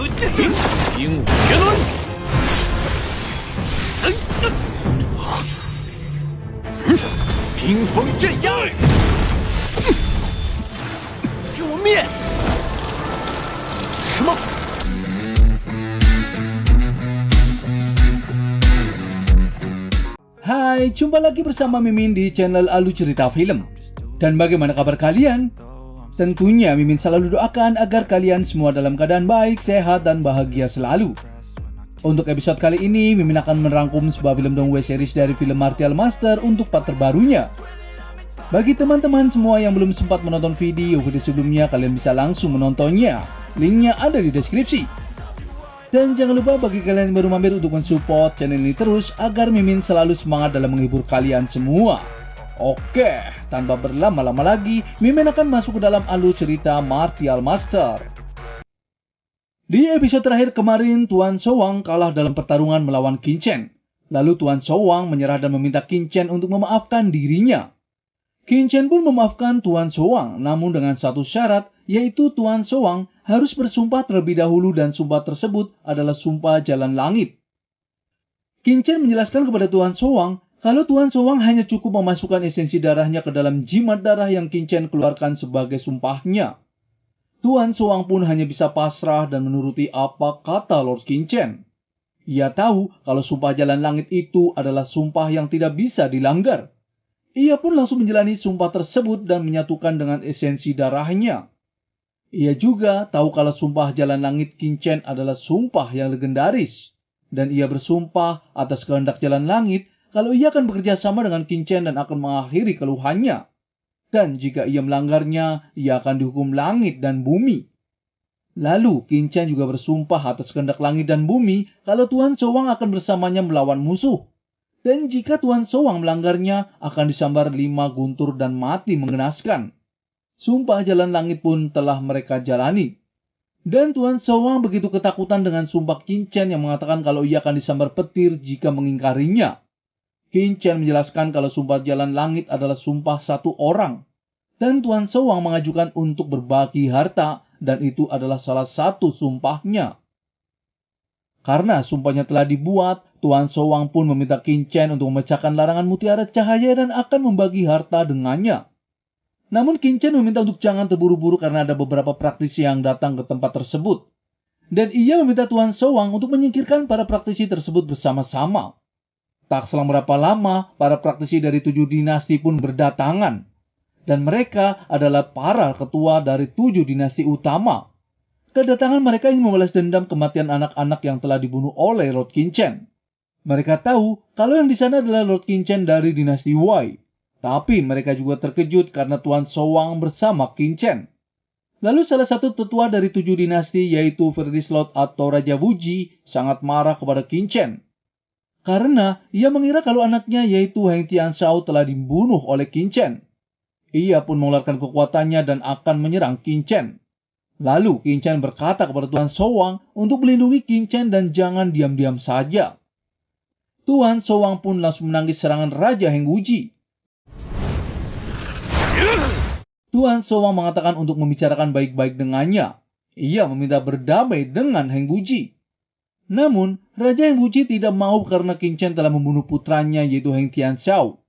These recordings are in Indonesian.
鹦鹉绝伦，冰封镇压，给我灭！什么？ Hai, jumpa lagi bersama Mimin di channel Alu Cerita Film. Dan bagaimana kabar kalian? Tentunya Mimin selalu doakan agar kalian semua dalam keadaan baik, sehat, dan bahagia selalu. Untuk episode kali ini, Mimin akan merangkum sebuah film dongeng series dari film Martial Master untuk part terbarunya. Bagi teman-teman semua yang belum sempat menonton video sebelumnya, kalian bisa langsung menontonnya. Linknya ada di deskripsi. Dan jangan lupa bagi kalian yang baru mampir untuk mensupport channel ini terus agar Mimin selalu semangat dalam menghibur kalian semua. Oke, tanpa berlama-lama lagi, Mimin akan masuk ke dalam alur cerita Martial Master. Di episode terakhir kemarin, Tuan Sowang kalah dalam pertarungan melawan Qin Chen. Lalu Tuan Sowang menyerah dan meminta Qin Chen untuk memaafkan dirinya. Qin Chen pun memaafkan Tuan Sowang, namun dengan satu syarat, yaitu Tuan Sowang harus bersumpah terlebih dahulu dan sumpah tersebut adalah sumpah jalan langit. Qin Chen menjelaskan kepada Tuan Sowang kalau Tuan Sowang hanya cukup memasukkan esensi darahnya ke dalam jimat darah yang Qin Chen keluarkan sebagai sumpahnya. Tuan Sowang pun hanya bisa pasrah dan menuruti apa kata Lord Qin Chen. Ia tahu kalau sumpah jalan langit itu adalah sumpah yang tidak bisa dilanggar. Ia pun langsung menjalani sumpah tersebut dan menyatukan dengan esensi darahnya. Ia juga tahu kalau sumpah jalan langit Qin Chen adalah sumpah yang legendaris. Dan ia bersumpah atas kehendak jalan langit kalau ia akan bekerja sama dengan Qin Chen dan akan mengakhiri keluhannya. Dan jika ia melanggarnya, ia akan dihukum langit dan bumi. Lalu Qin Chen juga bersumpah atas kehendak langit dan bumi kalau Tuan Sowang akan bersamanya melawan musuh. Dan jika Tuan Sowang melanggarnya, akan disambar 5 guntur dan mati mengenaskan. Sumpah jalan langit pun telah mereka jalani. Dan Tuan Sowang begitu ketakutan dengan sumpah Qin Chen yang mengatakan kalau ia akan disambar petir jika mengingkarinya. Qin Chen menjelaskan kalau sumpah jalan langit adalah sumpah satu orang. Dan Tuan Sowang mengajukan untuk berbagi harta dan itu adalah salah satu sumpahnya. Karena sumpahnya telah dibuat, Tuan Sowang pun meminta Qin Chen untuk memecahkan larangan mutiara cahaya dan akan membagi harta dengannya. Namun Qin Chen meminta untuk jangan terburu-buru karena ada beberapa praktisi yang datang ke tempat tersebut. Dan ia meminta Tuan Sowang untuk menyingkirkan para praktisi tersebut bersama-sama. Tak selang berapa lama, para praktisi dari 7 dinasti pun berdatangan. Dan mereka adalah para ketua dari 7 dinasti utama. Kedatangan mereka ingin membalas dendam kematian anak-anak yang telah dibunuh oleh Lord Qin Chen. Mereka tahu kalau yang di sana adalah Lord Qin Chen dari dinasti Wei. Tapi mereka juga terkejut karena Tuan Sowang bersama Qin Chen. Lalu salah satu tetua dari 7 dinasti yaitu Verdislot atau Raja Wuji sangat marah kepada Qin Chen. Karena ia mengira kalau anaknya yaitu Heng Tianshao telah dibunuh oleh Qin Chen. Ia pun mengeluarkan kekuatannya dan akan menyerang Qin Chen. Lalu Qin Chen berkata kepada Tuan Sowang untuk melindungi Qin Chen dan jangan diam-diam saja. Tuan Sowang pun langsung menangis serangan Raja Heng Wuji. Tuan Sowang mengatakan untuk membicarakan baik-baik dengannya. Ia meminta berdamai dengan Heng Wuji. Namun, Raja Heng Wuji tidak mau karena Qin Chen telah membunuh putranya yaitu Heng Tianshao.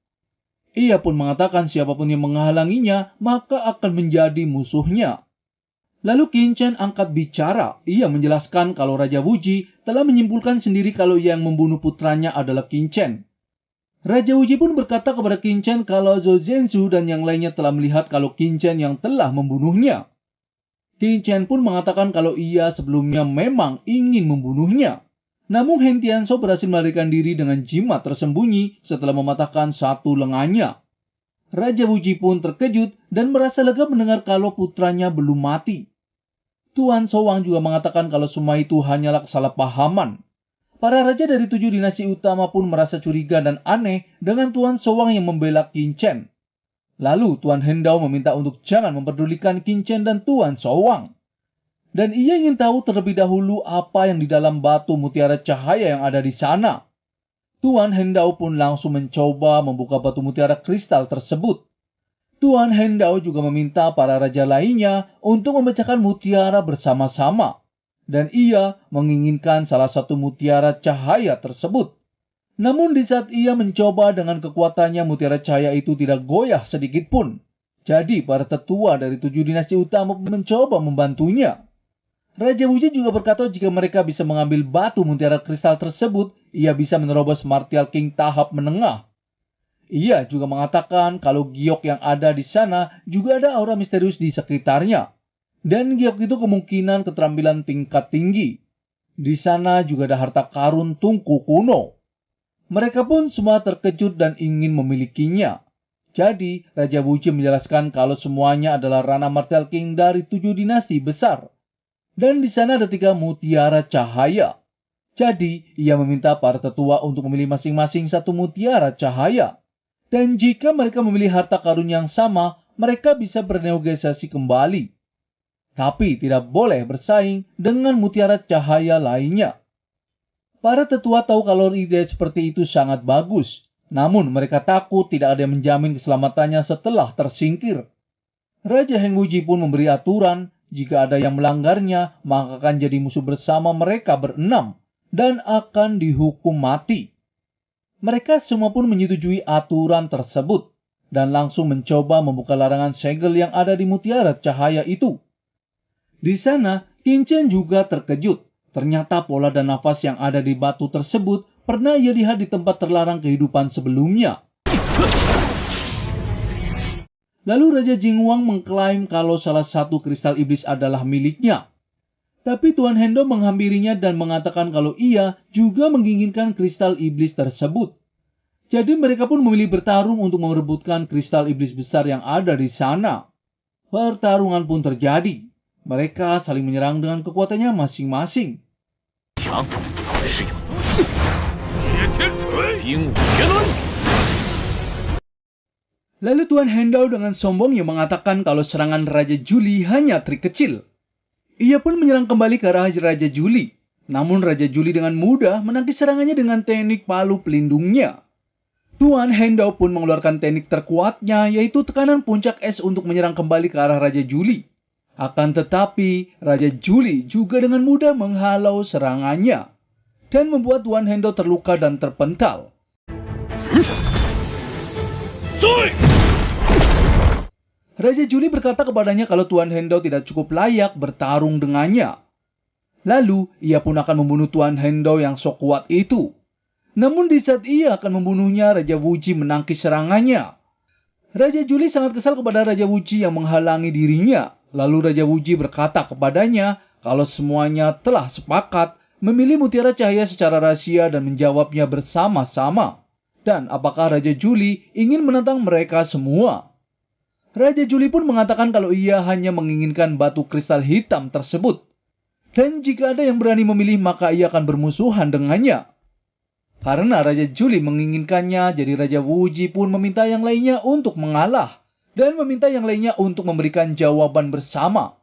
Ia pun mengatakan siapapun yang menghalanginya maka akan menjadi musuhnya. Lalu Qin Chen angkat bicara. Ia menjelaskan kalau Raja Wuji telah menyimpulkan sendiri kalau yang membunuh putranya adalah Qin Chen. Raja Wuji pun berkata kepada Qin Chen kalau Zhou Zhensu dan yang lainnya telah melihat kalau Qin Chen yang telah membunuhnya. Qin Chen pun mengatakan kalau ia sebelumnya memang ingin membunuhnya. Namun Heng Tianshao berhasil melarikan diri dengan jimat tersembunyi setelah mematahkan satu lengannya. Raja Wuji pun terkejut dan merasa lega mendengar kalau putranya belum mati. Tuan Sowang juga mengatakan kalau semua itu hanyalah kesalahpahaman. Para raja dari 7 dinasti utama pun merasa curiga dan aneh dengan Tuan Sowang yang membela Qin Chen. Lalu Tuan Hendao meminta untuk jangan memperdulikan Qin Chen dan Tuan Sowang. Dan ia ingin tahu terlebih dahulu apa yang di dalam batu mutiara cahaya yang ada di sana. Tuan Hendao pun langsung mencoba membuka batu mutiara kristal tersebut. Tuan Hendao juga meminta para raja lainnya untuk memecahkan mutiara bersama-sama. dan ia menginginkan salah satu mutiara cahaya tersebut. Namun di saat ia mencoba dengan kekuatannya, mutiara cahaya itu tidak goyah sedikit pun. Jadi para tetua dari 7 dinasti utama mencoba membantunya. Raja Wuji juga berkata jika mereka bisa mengambil batu mutiara kristal tersebut, ia bisa menerobos Martial King tahap menengah. Ia juga mengatakan kalau giok yang ada di sana juga ada aura misterius di sekitarnya. Dan giok itu kemungkinan keterampilan tingkat tinggi. Di sana juga ada harta karun tungku kuno. Mereka pun semua terkejut dan ingin memilikinya. Jadi, Raja Wuji menjelaskan kalau semuanya adalah ranah Martial King dari 7 dinasti besar. Dan di sana ada 3 mutiara cahaya. Jadi, ia meminta para tetua untuk memilih masing-masing 1 mutiara cahaya. Dan jika mereka memilih harta karun yang sama, mereka bisa bernegosiasi kembali. Tapi tidak boleh bersaing dengan mutiara cahaya lainnya. Para tetua tahu kalau ide seperti itu sangat bagus. Namun mereka takut tidak ada yang menjamin keselamatannya setelah tersingkir. Raja Heng Wuji pun memberi aturan, jika ada yang melanggarnya, maka akan jadi musuh bersama mereka berenam dan akan dihukum mati. Mereka semua pun menyetujui aturan tersebut dan langsung mencoba membuka larangan segel yang ada di mutiara cahaya itu. Di sana, Qin Chen juga terkejut. Ternyata pola dan nafas yang ada di batu tersebut pernah ia lihat di tempat terlarang kehidupan sebelumnya. Lalu Raja Jingwang mengklaim kalau salah satu kristal iblis adalah miliknya. Tapi Tuan Hendo menghampirinya dan mengatakan kalau ia juga menginginkan kristal iblis tersebut. Jadi mereka pun memilih bertarung untuk merebutkan kristal iblis besar yang ada di sana. Pertarungan pun terjadi. Mereka saling menyerang dengan kekuatannya masing-masing. Lalu Tuan Hendao dengan sombongnya mengatakan kalau serangan Raja Juli hanya trik kecil. Ia pun menyerang kembali ke arah Raja Juli. Namun Raja Juli dengan mudah menangkis serangannya dengan teknik palu pelindungnya. Tuan Hendao pun mengeluarkan teknik terkuatnya, yaitu tekanan puncak es untuk menyerang kembali ke arah Raja Juli. Akan tetapi, Raja Juli juga dengan mudah menghalau serangannya dan membuat Tuan Hendo terluka dan terpental. Raja Juli berkata kepadanya kalau Tuan Hendo tidak cukup layak bertarung dengannya. Lalu, ia pun akan membunuh Tuan Hendo yang sok kuat itu. Namun di saat ia akan membunuhnya, Raja Wuji menangkis serangannya. Raja Juli sangat kesal kepada Raja Wuji yang menghalangi dirinya. Lalu Raja Wuji berkata kepadanya kalau semuanya telah sepakat memilih mutiara cahaya secara rahasia dan menjawabnya bersama-sama. Dan apakah Raja Juli ingin menantang mereka semua? Raja Juli pun mengatakan kalau ia hanya menginginkan batu kristal hitam tersebut. Dan jika ada yang berani memilih maka ia akan bermusuhan dengannya. Karena Raja Juli menginginkannya, jadi Raja Wuji pun meminta yang lainnya untuk mengalah. Dan meminta yang lainnya untuk memberikan jawaban bersama.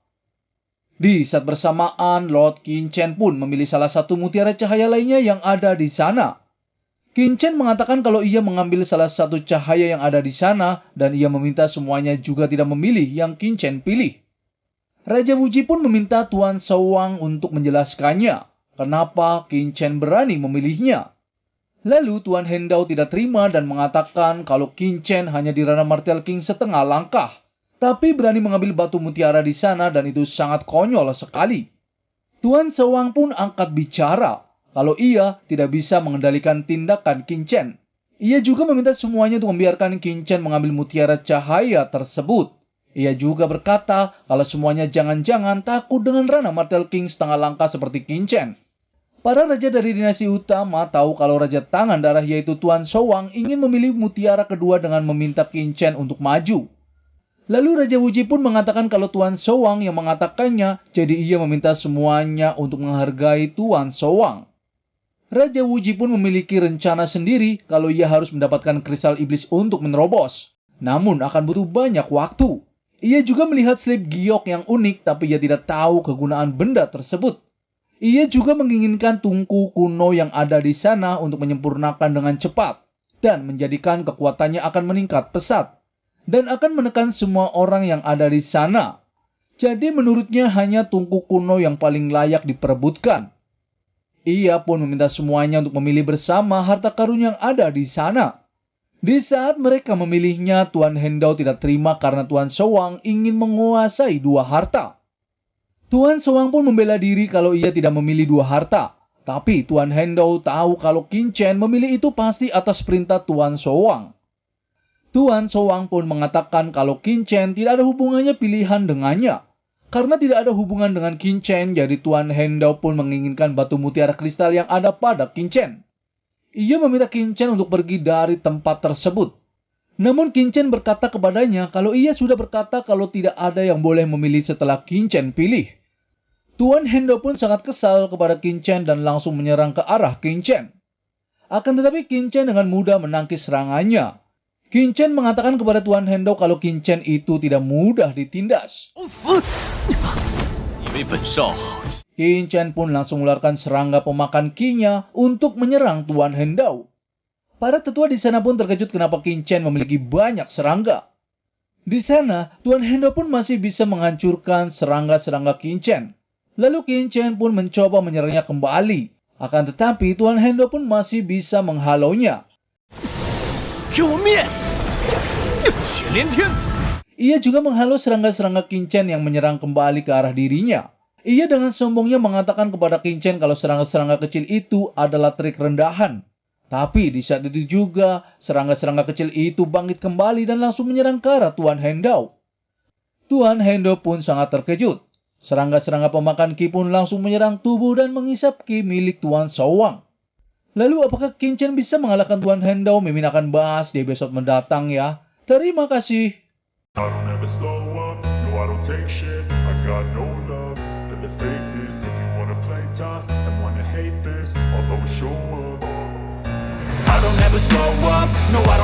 Di saat bersamaan, Lord Qin Chen pun memilih salah satu mutiara cahaya lainnya yang ada di sana. Qin Chen mengatakan kalau ia mengambil salah satu cahaya yang ada di sana dan ia meminta semuanya juga tidak memilih yang Qin Chen pilih. Raja Wuji pun meminta Tuan Shouwang untuk menjelaskannya kenapa Qin Chen berani memilihnya. Lalu Tuan Hendao tidak terima dan mengatakan kalau Qin Chen hanya di ranah Martial King setengah langkah, tapi berani mengambil batu mutiara di sana dan itu sangat konyol sekali. Tuan Shouwang pun angkat bicara kalau ia tidak bisa mengendalikan tindakan Qin Chen. Ia juga meminta semuanya untuk membiarkan Qin Chen mengambil mutiara cahaya tersebut. Ia juga berkata kalau semuanya jangan-jangan takut dengan ranah Martial King setengah langkah seperti Qin Chen. Para raja dari dinasti utama tahu kalau Raja Tangan Darah yaitu Tuan Shouwang ingin memilih mutiara kedua dengan meminta Qin Chen untuk maju. Lalu Raja Wuji pun mengatakan kalau Tuan Shouwang yang mengatakannya, jadi ia meminta semuanya untuk menghargai Tuan Shouwang. Raja Wuji pun memiliki rencana sendiri kalau ia harus mendapatkan kristal iblis untuk menerobos. Namun akan butuh banyak waktu. Ia juga melihat slip giok yang unik tapi ia tidak tahu kegunaan benda tersebut. Ia juga menginginkan tungku kuno yang ada di sana untuk menyempurnakan dengan cepat dan menjadikan kekuatannya akan meningkat pesat dan akan menekan semua orang yang ada di sana. Jadi menurutnya hanya tungku kuno yang paling layak diperebutkan. Ia pun meminta semuanya untuk memilih bersama harta karun yang ada di sana. Di saat mereka memilihnya, Tuan Hendao tidak terima karena Tuan Sowang ingin menguasai dua harta. Tuan Sowang pun membela diri kalau ia tidak memilih dua harta. Tapi Tuan Hendao tahu kalau Qin Chen memilih itu pasti atas perintah Tuan Sowang. Tuan Sowang pun mengatakan kalau Qin Chen tidak ada hubungannya pilihan dengannya. Karena tidak ada hubungan dengan Qin Chen, jadi Tuan Hendao pun menginginkan batu mutiara kristal yang ada pada Qin Chen. Ia meminta Qin Chen untuk pergi dari tempat tersebut. Namun Qin Chen berkata kepadanya kalau ia sudah berkata kalau tidak ada yang boleh memilih setelah Qin Chen pilih. Tuan Hendao pun sangat kesal kepada Qin Chen dan langsung menyerang ke arah Qin Chen. Akan tetapi Qin Chen dengan mudah menangkis serangannya. Qin Chen mengatakan kepada Tuan Hendao kalau Qin Chen itu tidak mudah ditindas. Qin Chen pun langsung mengeluarkan serangga pemakan ki-nya untuk menyerang Tuan Hendao. Para tetua di sana pun terkejut kenapa Qin Chen memiliki banyak serangga. Di sana, Tuan Hendao pun masih bisa menghancurkan serangga-serangga Qin Chen. Lalu Qin Chen pun mencoba menyerangnya kembali. Akan tetapi Tuan Hendao pun masih bisa menghalaunya. Ia juga menghalau serangga-serangga Qin Chen yang menyerang kembali ke arah dirinya. Ia dengan sombongnya mengatakan kepada Qin Chen kalau serangga-serangga kecil itu adalah trik rendahan. Tapi di saat itu juga, serangga-serangga kecil itu bangkit kembali dan langsung menyerang ke arah Tuan Hendao. Tuan Hendao pun sangat terkejut. Serangga-serangga pemakan ki pun langsung menyerang tubuh dan menghisap ki milik Tuan Sowang. Lalu apakah Qin Chen bisa mengalahkan Tuan Hendao? Mimin akan bahas di episode mendatang ya. Terima kasih. I don't ever slow up, no I don't take shit. I got no love for the fakeness. If you wanna play tough and wanna hate this, I'll always show up. I don't ever slow up, no I don't